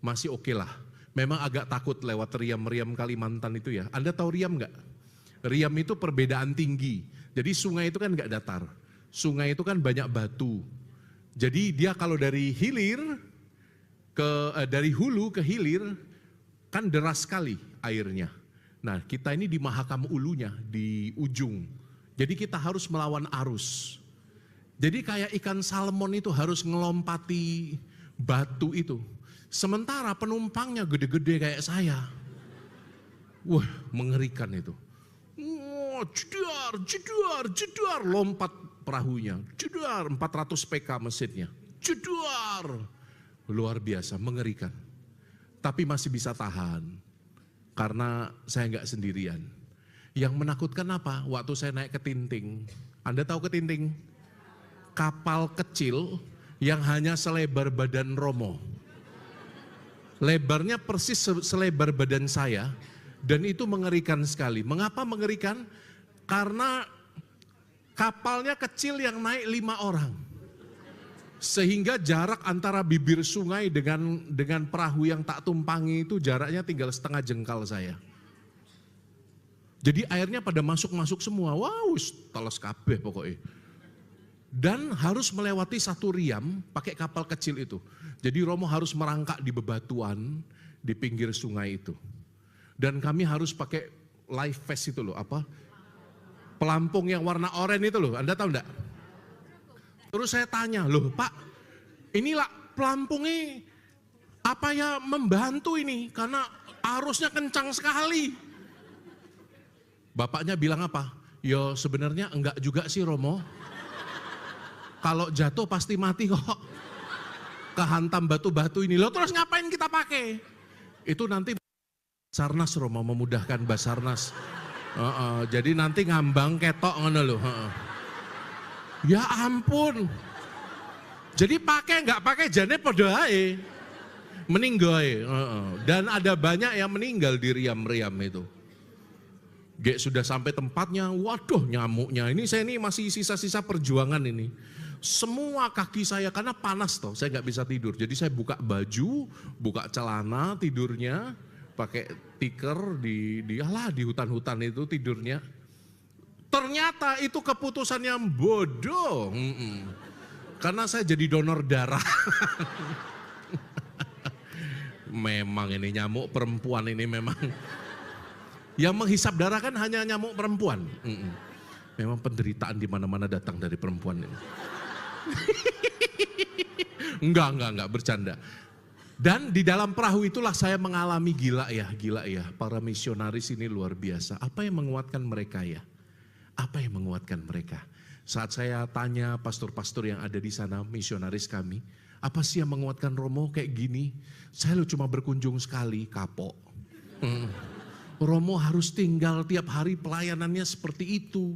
masih oke lah. Memang agak takut lewat riam-riam Kalimantan itu ya. Anda tahu riam nggak? Riam itu perbedaan tinggi. Jadi sungai itu kan nggak datar. Sungai itu kan banyak batu. Jadi dia kalau dari dari hulu ke hilir kan deras sekali airnya. Nah kita ini di Mahakam Ulunya, di ujung. Jadi kita harus melawan arus. Jadi kayak ikan salmon itu harus ngelompati batu itu. Sementara penumpangnya gede-gede kayak saya. Wah mengerikan itu. Jedar, lompat perahunya. Jedar, 400 PK mesinnya. Jedar. Luar biasa, mengerikan. Tapi masih bisa tahan. Karena saya nggak sendirian. Yang menakutkan apa? Waktu saya naik ke Tinting. Anda tahu ke Tinting? Kapal kecil yang hanya selebar badan Romo. Lebarnya persis selebar badan saya. Dan itu mengerikan sekali. Mengapa mengerikan? Karena kapalnya kecil yang naik 5 orang. Sehingga jarak antara bibir sungai dengan perahu yang tak tumpangi itu jaraknya tinggal setengah jengkal saya. Jadi airnya pada masuk-masuk semua. Wow, teles kabeh pokoknya. Dan harus melewati satu riam pakai kapal kecil itu. Jadi Romo harus merangkak di bebatuan di pinggir sungai itu. Dan kami harus pakai life vest itu loh, apa? Pelampung yang warna oranye itu loh, Anda tahu enggak? Terus saya tanya, loh Pak, inilah pelampungnya apa ya membantu ini? Karena arusnya kencang sekali. Bapaknya bilang apa? Yo sebenarnya enggak juga sih Romo. Kalau jatuh pasti mati kok. Kehantam batu-batu ini. Loh terus ngapain kita pakai? Itu nanti Basarnas Romo, memudahkan Basarnas. Jadi nanti ngambang ketok ngono lho. Ya ampun. Jadi pakai nggak pakai jane padha ae. Meninggal. Dan ada banyak yang meninggal di Riam-Riam itu. Gek sudah sampai tempatnya, waduh nyamuknya. Ini saya ini masih sisa-sisa perjuangan ini. Semua kaki saya karena panas toh, saya nggak bisa tidur. Jadi saya buka baju, buka celana tidurnya, pakai tikar di hutan-hutan itu tidurnya. Ternyata itu keputusan yang bodoh. Karena saya jadi donor darah. Memang ini nyamuk perempuan ini memang. Yang menghisap darah kan hanya nyamuk perempuan. Memang penderitaan di mana-mana datang dari perempuan ini. Enggak, bercanda. Dan di dalam perahu itulah saya mengalami gila ya. Para misionaris ini luar biasa. Apa yang menguatkan mereka ya? Apa yang menguatkan mereka? Saat saya tanya pastor-pastor yang ada di sana, misionaris kami, apa sih yang menguatkan Romo kayak gini? Saya cuma berkunjung sekali, kapok. Romo harus tinggal tiap hari pelayanannya seperti itu.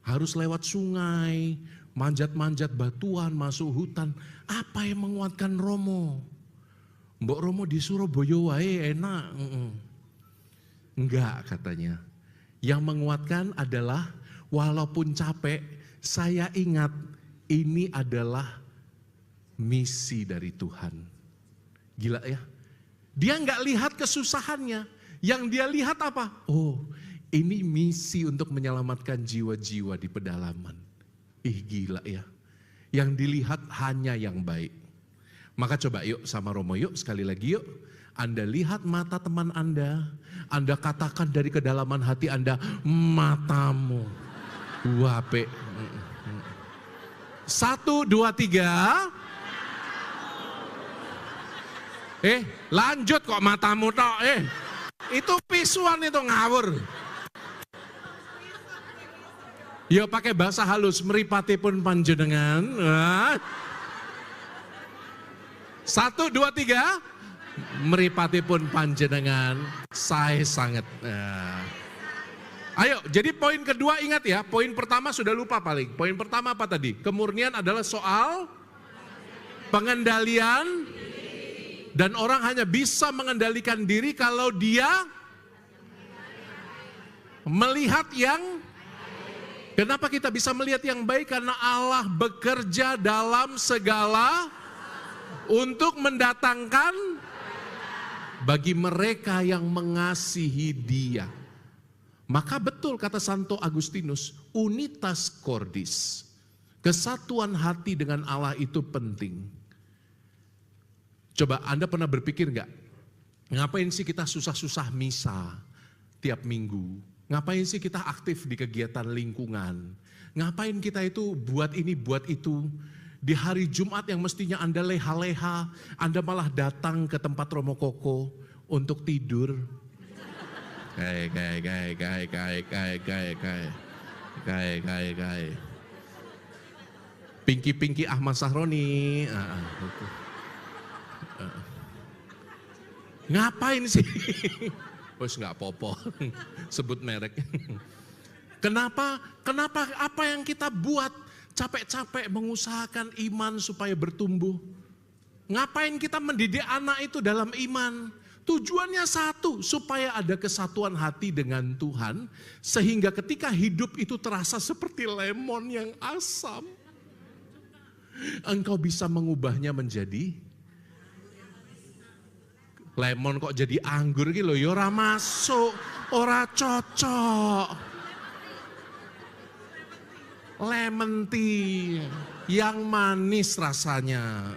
Harus lewat sungai, manjat-manjat batuan, masuk hutan. Apa yang menguatkan Romo? Mbok Romo di Surabaya wae enak. Enggak katanya. Yang menguatkan adalah walaupun capek, saya ingat ini adalah misi dari Tuhan. Gila ya. Dia enggak lihat kesusahannya. Yang dia lihat apa? Oh, ini misi untuk menyelamatkan jiwa-jiwa di pedalaman. Gila ya. Yang dilihat hanya yang baik. Maka coba yuk sama Romo yuk, sekali lagi yuk. Anda lihat mata teman Anda katakan dari kedalaman hati Anda, matamu. Wape. 1, 2, 3. Lanjut kok matamu tok. Itu pisuan itu ngawur. Ya pakai bahasa halus, meripatipun panjenengan. 1, 2, 3. Meripatipun panjenengan, saya sangat. Ayo, jadi poin kedua ingat ya, poin pertama sudah lupa paling. Poin pertama apa tadi? Kemurnian adalah soal pengendalian. Dan orang hanya bisa mengendalikan diri kalau dia melihat yang. Kenapa kita bisa melihat yang baik? Karena Allah bekerja dalam segala untuk mendatangkan bagi mereka yang mengasihi Dia. Maka betul kata Santo Agustinus, unitas cordis, kesatuan hati dengan Allah itu penting. Coba Anda pernah berpikir enggak, ngapain sih kita susah-susah misa tiap minggu? Ngapain sih kita aktif di kegiatan lingkungan? Ngapain kita itu buat ini, buat itu? Di hari Jumat yang mestinya Anda leha-leha, Anda malah datang ke tempat Romo Koko untuk tidur. Pinky Ahmad Sahroni. Ngapain sih? Wes nggak popo, sebut merek. Kenapa apa yang kita buat capek-capek mengusahakan iman supaya bertumbuh? Ngapain kita mendidik anak itu dalam iman? Tujuannya satu, supaya ada kesatuan hati dengan Tuhan, sehingga ketika hidup itu terasa seperti lemon yang asam, engkau bisa mengubahnya menjadi lemon kok jadi anggur gitu loh, ya ora masuk, ora cocok. Lemon tea yang manis rasanya.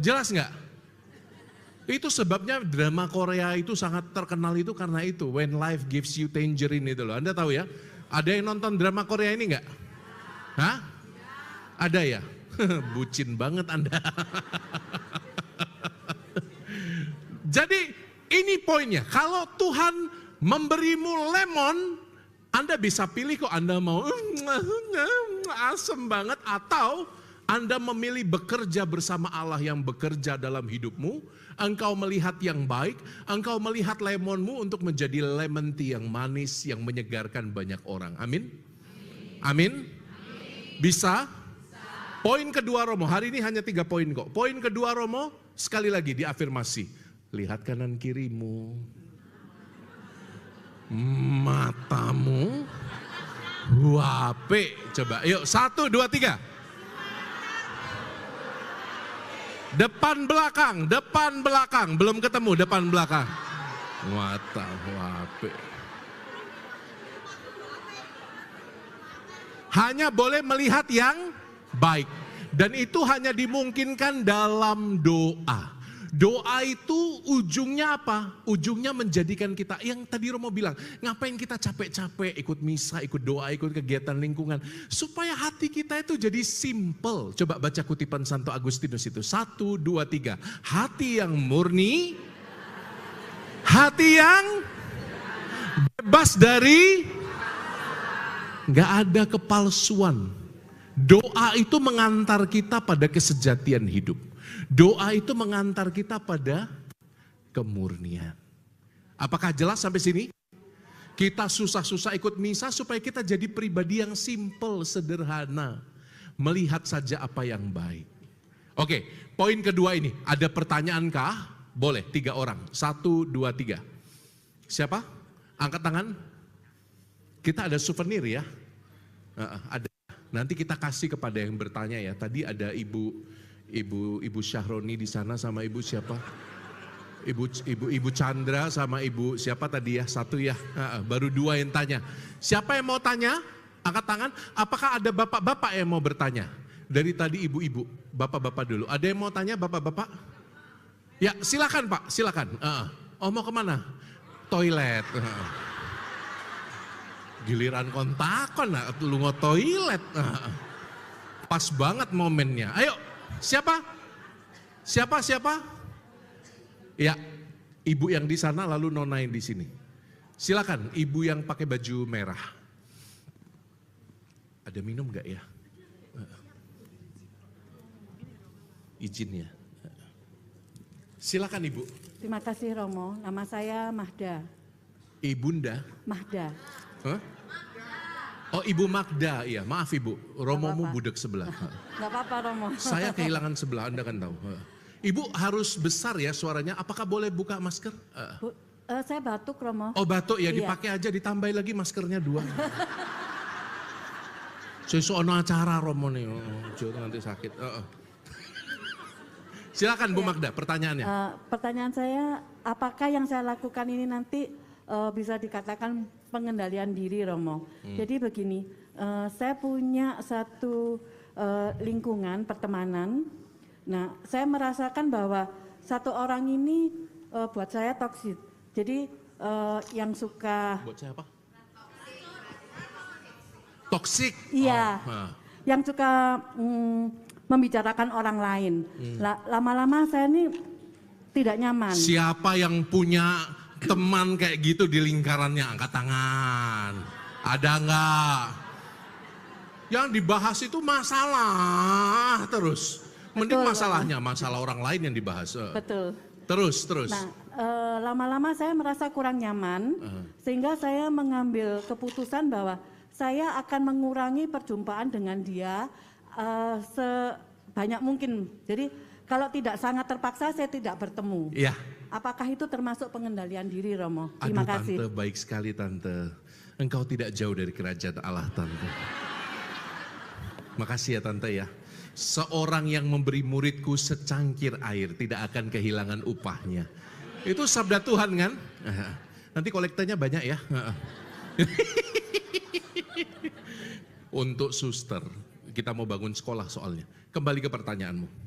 Jelas nggak? Itu sebabnya drama Korea itu sangat terkenal itu karena itu. When life gives you tangerine itu loh. Anda tahu ya? Ada yang nonton drama Korea ini nggak? Hah? Ada ya? Bucin banget Anda. Jadi ini poinnya. Kalau Tuhan memberimu lemon, Anda bisa pilih kok Anda mau asem banget atau Anda memilih bekerja bersama Allah yang bekerja dalam hidupmu. Engkau melihat yang baik, engkau melihat lemonmu untuk menjadi lemon tea yang manis yang menyegarkan banyak orang. Amin. Amin. Bisa? Poin kedua Romo, hari ini hanya 3 poin kok. Poin kedua Romo, sekali lagi diafirmasi. Lihat kanan kirimu. Matamu. Wape. Coba, yuk 1, 2, 3. Depan belakang. Belum ketemu depan belakang. Mata wape. Hanya boleh melihat yang baik. Dan itu hanya dimungkinkan dalam doa. Doa itu ujungnya apa? Ujungnya menjadikan kita, yang tadi Romo bilang, ngapain kita capek-capek ikut misa, ikut doa, ikut kegiatan lingkungan. Supaya hati kita itu jadi simple. Coba baca kutipan Santo Agustinus itu. 1, 2, 3. Hati yang murni, hati yang bebas dari, gak ada kepalsuan. Doa itu mengantar kita pada kesejatian hidup. Doa itu mengantar kita pada kemurnian. Apakah jelas sampai sini? Kita susah-susah ikut misa supaya kita jadi pribadi yang simple, sederhana. Melihat saja apa yang baik. Oke, poin kedua ini. Ada pertanyaan kah? Boleh, 3 orang. 1, 2, 3. Siapa? Angkat tangan. Kita ada souvenir ya. Ada. Nanti kita kasih kepada yang bertanya ya. Tadi ada Ibu Syahroni di sana sama Ibu siapa? Ibu Chandra sama Ibu siapa tadi ya? 1 ya. Baru 2 yang tanya. Siapa yang mau tanya? Angkat tangan. Apakah ada bapak-bapak yang mau bertanya? Dari tadi ibu-ibu, bapak-bapak dulu. Ada yang mau tanya bapak-bapak? Ya silakan Pak, silakan. Oh mau kemana? Toilet. Giliran kontakon, lu nggak toilet. Pas banget momennya. Ayo. Siapa? Ya, ibu yang di sana lalu nona yang di sini. Silakan, ibu yang pakai baju merah. Ada minum nggak ya? Izin ya. Silakan ibu. Terima kasih Romo, nama saya Mahda. Ibunda? Mahda. Huh? Oh Ibu Magda, iya maaf Ibu, Romomu budek sebelah. Gak apa-apa Romo. Saya kehilangan sebelah, Anda kan tahu. Ibu harus besar ya suaranya, apakah boleh buka masker? Saya batuk Romo. Oh batuk ya, Iya. dipakai aja, ditambah lagi maskernya 2. Sesuatu acara Romo nih, nanti sakit. Silakan Bu Magda, pertanyaannya. Pertanyaan saya, apakah yang saya lakukan ini nanti bisa dikatakan pengendalian diri Romo. Jadi begini, saya punya satu lingkungan pertemanan. Nah, saya merasakan bahwa satu orang ini buat saya toksik. Jadi yang suka. Buat saya apa? Toksik. Iya. Yang suka membicarakan orang lain. Lama-lama saya ini tidak nyaman. Siapa yang punya teman kayak gitu di lingkarannya, angkat tangan. Ada enggak? Yang dibahas itu masalah terus. Mending Betul, masalahnya, masalah orang lain yang dibahas. Betul. Terus. Nah, lama-lama saya merasa kurang nyaman, sehingga saya mengambil keputusan bahwa saya akan mengurangi perjumpaan dengan dia sebanyak mungkin. Jadi kalau tidak sangat terpaksa saya tidak bertemu. Iya. Apakah itu termasuk pengendalian diri Romo? Terima kasih. Tante, baik sekali Tante. Engkau tidak jauh dari kerajaan Allah Tante. Makasih ya Tante ya. Seorang yang memberi muridku secangkir air tidak akan kehilangan upahnya. Itu sabda Tuhan kan? Nanti kolektanya banyak ya. Untuk suster, kita mau bangun sekolah soalnya. Kembali ke pertanyaanmu.